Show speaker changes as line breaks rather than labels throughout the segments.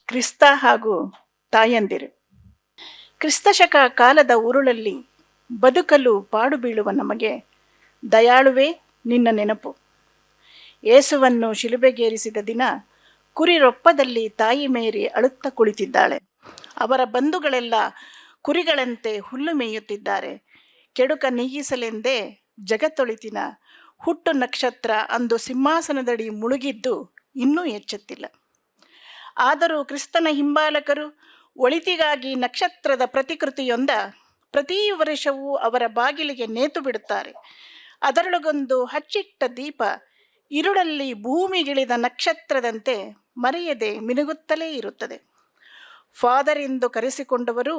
ಕ್ರಿಸ್ತ ಹಾಗೂ ತಾಯಂದಿರು. ಕ್ರಿಸ್ತಶಕ ಕಾಲದ ಉರುಳಲ್ಲಿ ಬದುಕಲು ಪಾಡು ಬೀಳುವ ನಮಗೆ ದಯಾಳುವೆ ನಿನ್ನ ನೆನಪು. ಯೇಸುವನ್ನು ಶಿಲುಬೆಗೇರಿಸಿದ ದಿನ ಕುರಿರೊಪ್ಪದಲ್ಲಿ ತಾಯಿ ಮೇರಿ ಅಳುತ್ತಾ ಕುಳಿತಿದ್ದಾಳೆ. ಅವರ ಬಂಧುಗಳೆಲ್ಲ ಕುರಿಗಳಂತೆ ಹುಲ್ಲು ಮೇಯುತ್ತಿದ್ದಾರೆ. ಕೆಡುಕ ನೀಗಿಸಲೆಂದೇ ಜಗತ್ತೊಳಿತಿನ ಹುಟ್ಟು ನಕ್ಷತ್ರ ಅಂದು ಸಿಂಹಾಸನದಡಿ ಮುಳುಗಿದ್ದು ಇನ್ನೂ ಎಚ್ಚೆತ್ತಿಲ್ಲ. ಆದರೂ ಕ್ರಿಸ್ತನ ಹಿಂಬಾಲಕರು ಒಳಿತಿಗಾಗಿ ನಕ್ಷತ್ರದ ಪ್ರತಿಕೃತಿಯೊಂದ ಪ್ರತಿ ವರ್ಷವೂ ಅವರ ಬಾಗಿಲಿಗೆ ನೇತು ಬಿಡುತ್ತಾರೆ. ಅದರೊಳಗೊಂದು ಹಚ್ಚಿಟ್ಟ ದೀಪ ഇരുಳಲ್ಲಿ ಭೂಮಿಗಿಳಿದ ನಕ್ಷತ್ರದಂತೆ ಮರೆಯದೆ ಮಿನುಗುತ್ತಲೇ ಇರುತ್ತದೆ. ಫಾದರ್ ಎಂದು ಕರೆಸಿಕೊಂಡವರು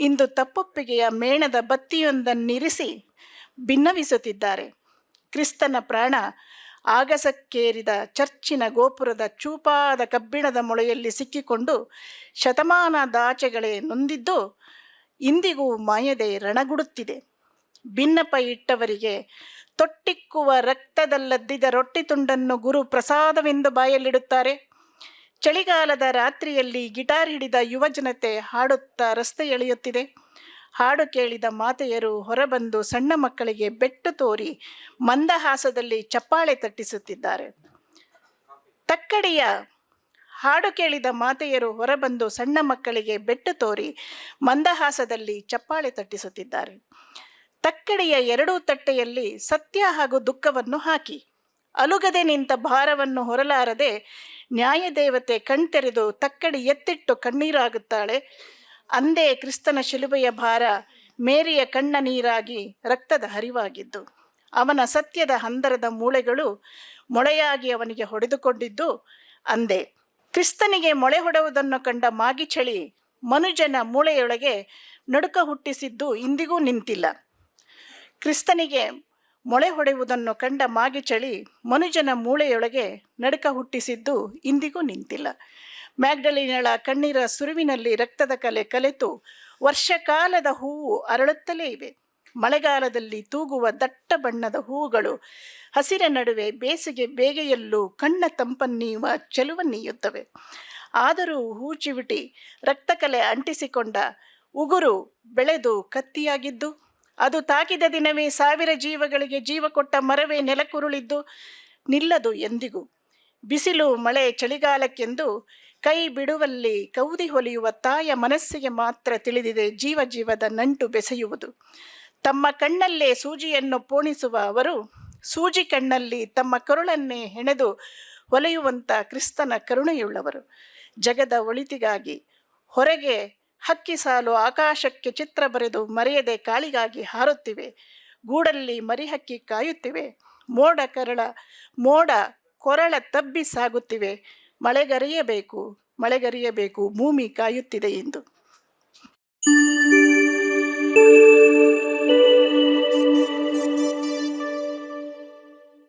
ಇಂದು ತಪ್ಪೊಪ್ಪಿಗೆಯ ಮೇಣದ ಬತ್ತಿಯೊಂದನ್ನಿರಿಸಿ ಭಿನ್ನವಿಸುತ್ತಿದ್ದಾರೆ. ಕ್ರಿಸ್ತನ ಪ್ರಾಣ ಆಗಸಕ್ಕೇರಿದ ಚರ್ಚಿನ ಗೋಪುರದ ಚೂಪಾದ ಕಬ್ಬಿಣದ ಮೊಳೆಯಲ್ಲಿ ಸಿಕ್ಕಿಕೊಂಡು ಶತಮಾನದಾಚೆಗಳೇ ನೊಂದಿದ್ದು ಇಂದಿಗೂ ಮಾಯದೆ ರಣಗುಡುತ್ತಿದೆ. ಭಿನ್ನಪ ಇಟ್ಟವರಿಗೆ ತೊಟ್ಟಿಕ್ಕುವ ರಕ್ತದಲ್ಲದ್ದಿದ ರೊಟ್ಟಿ ತುಂಡನ್ನು ಗುರು ಪ್ರಸಾದವೆಂದು ಬಾಯಲ್ಲಿಡುತ್ತಾರೆ. ಚಳಿಗಾಲದ ರಾತ್ರಿಯಲ್ಲಿ ಗಿಟಾರ್ ಹಿಡಿದ ಯುವಜನತೆ ಹಾಡುತ್ತಾ ರಸ್ತೆ ಎಳೆಯುತ್ತಿದೆ. ಹಾಡು ಕೇಳಿದ ಮಾತೆಯರು ಹೊರಬಂದು ಸಣ್ಣ ಮಕ್ಕಳಿಗೆ ಬೆಟ್ಟು ತೋರಿ ಮಂದಹಾಸದಲ್ಲಿ ಚಪ್ಪಾಳೆ ತಟ್ಟಿಸುತ್ತಿದ್ದಾರೆ. ಹಾಡು ಕೇಳಿದ ಮಾತೆಯರು ಹೊರಬಂದು ಸಣ್ಣ ಮಕ್ಕಳಿಗೆ ಬೆಟ್ಟು ತೋರಿ ಮಂದಹಾಸದಲ್ಲಿ ಚಪ್ಪಾಳೆ ತಟ್ಟಿಸುತ್ತಿದ್ದಾರೆ. ತಕ್ಕಡಿಯ ಎರಡೂ ತಟ್ಟೆಯಲ್ಲಿ ಸತ್ಯ ಹಾಗೂ ದುಃಖವನ್ನು ಹಾಕಿ ಅಲುಗದೆ ನಿಂತ ಭಾರವನ್ನು ಹೊರಲಾರದೆ ನ್ಯಾಯದೇವತೆ ಕಣ್ತೆರೆದು ತಕ್ಕಡಿ ಎತ್ತಿಟ್ಟು ಕಣ್ಣೀರಾಗುತ್ತಾಳೆ. ಅಂದೇ ಕ್ರಿಸ್ತನ ಶಿಲುಬೆಯ ಭಾರ ಮೇರಿಯ ಕಣ್ಣ ನೀರಾಗಿ ರಕ್ತದ ಹರಿವಾಗಿದ್ದು ಅವನ ಸತ್ಯದ ಹಂದರದ ಮೂಳೆಗಳು ಮೊಳೆಯಾಗಿ ಅವನಿಗೆ ಹೊಡೆದುಕೊಂಡಿದ್ದು ಅಂದೇ. ಕ್ರಿಸ್ತನಿಗೆ ಮೊಳೆ ಹೊಡೆಯುವುದನ್ನು ಕಂಡ ಮಾಗಿಚಳಿ ಮನುಜನ ಮೂಳೆಯೊಳಗೆ ನಡುಕ ಹುಟ್ಟಿಸಿದ್ದು ಇಂದಿಗೂ ನಿಂತಿಲ್ಲ. ಕ್ರಿಸ್ತನಿಗೆ ಮೊಳೆ ಹೊಡೆಯುವುದನ್ನು ಕಂಡ ಮಾಗಿಚಳಿ ಮನುಜನ ಮೂಳೆಯೊಳಗೆ ನಡುಕ ಹುಟ್ಟಿಸಿದ್ದು ಇಂದಿಗೂ ನಿಂತಿಲ್ಲ. ಮ್ಯಾಗ್ಡಲಿನಳ ಕಣ್ಣೀರ ಸುರುವಿನಲ್ಲಿ ರಕ್ತದ ಕಲೆ ಕಲೆತು ವರ್ಷಕಾಲದ ಹೂವು ಅರಳುತ್ತಲೇ ಇವೆ. ಮಳೆಗಾಲದಲ್ಲಿ ತೂಗುವ ದಟ್ಟ ಬಣ್ಣದ ಹೂವುಗಳು ಹಸಿರ ನಡುವೆ ಬೇಸಿಗೆ ಬೇಗೆಯಲ್ಲೂ ಕಣ್ಣ ತಂಪನ್ನೀಯುವ ಚೆಲುವನ್ನೀಯುತ್ತವೆ. ಆದರೂ ಹೂ ಚಿವುಟಿ ರಕ್ತಕಲೆ ಅಂಟಿಸಿಕೊಂಡ ಉಗುರು ಬೆಳೆದು ಕತ್ತಿಯಾಗಿದ್ದು ಅದು ತಾಕಿದ ದಿನವೇ 1000 ಜೀವಗಳಿಗೆ ಜೀವ ಕೊಟ್ಟ ಮರವೇ ನೆಲಕ್ಕುರುಳಿದ್ದು ನಿಲ್ಲದು ಎಂದಿಗೂ. ಬಿಸಿಲು ಮಳೆ ಚಳಿಗಾಲಕ್ಕೆಂದು ಕೈ ಬಿಡುವಲ್ಲಿ ಕೌದಿ ಹೊಲಿಯುವ ತಾಯ ಮನಸ್ಸಿಗೆ ಮಾತ್ರ ತಿಳಿದಿದೆ ಜೀವದ ನಂಟು ಬೆಸೆಯುವುದು. ತಮ್ಮ ಕಣ್ಣಲ್ಲೇ ಸೂಜಿಯನ್ನು ಪೋಣಿಸುವ ಅವರು ಸೂಜಿ ಕಣ್ಣಲ್ಲಿ ತಮ್ಮ ಕರುಳನ್ನೇ ಹೆಣೆದು ಹೊಲೆಯುವಂಥ ಕ್ರಿಸ್ತನ ಕರುಣೆಯುಳ್ಳವರು. ಜಗದ ಒಳಿತಿಗಾಗಿ ಹೊರಗೆ ಹಕ್ಕಿ ಸಾಲು ಆಕಾಶಕ್ಕೆ ಚಿತ್ರ ಬರೆದು ಮರೆಯದೆ ಕಾಳಿಗಾಗಿ ಹಾರುತ್ತಿವೆ. ಗೂಡಲ್ಲಿ ಮರಿಹಕ್ಕಿ ಕಾಯುತ್ತಿವೆ. ಮೋಡ ಕೊರಳ ತಬ್ಬಿ ಸಾಗುತ್ತಿವೆ. ಮಳೆಗರಿಯಬೇಕು ಭೂಮಿ ಕಾಯುತ್ತಿದೆ ಎಂದು.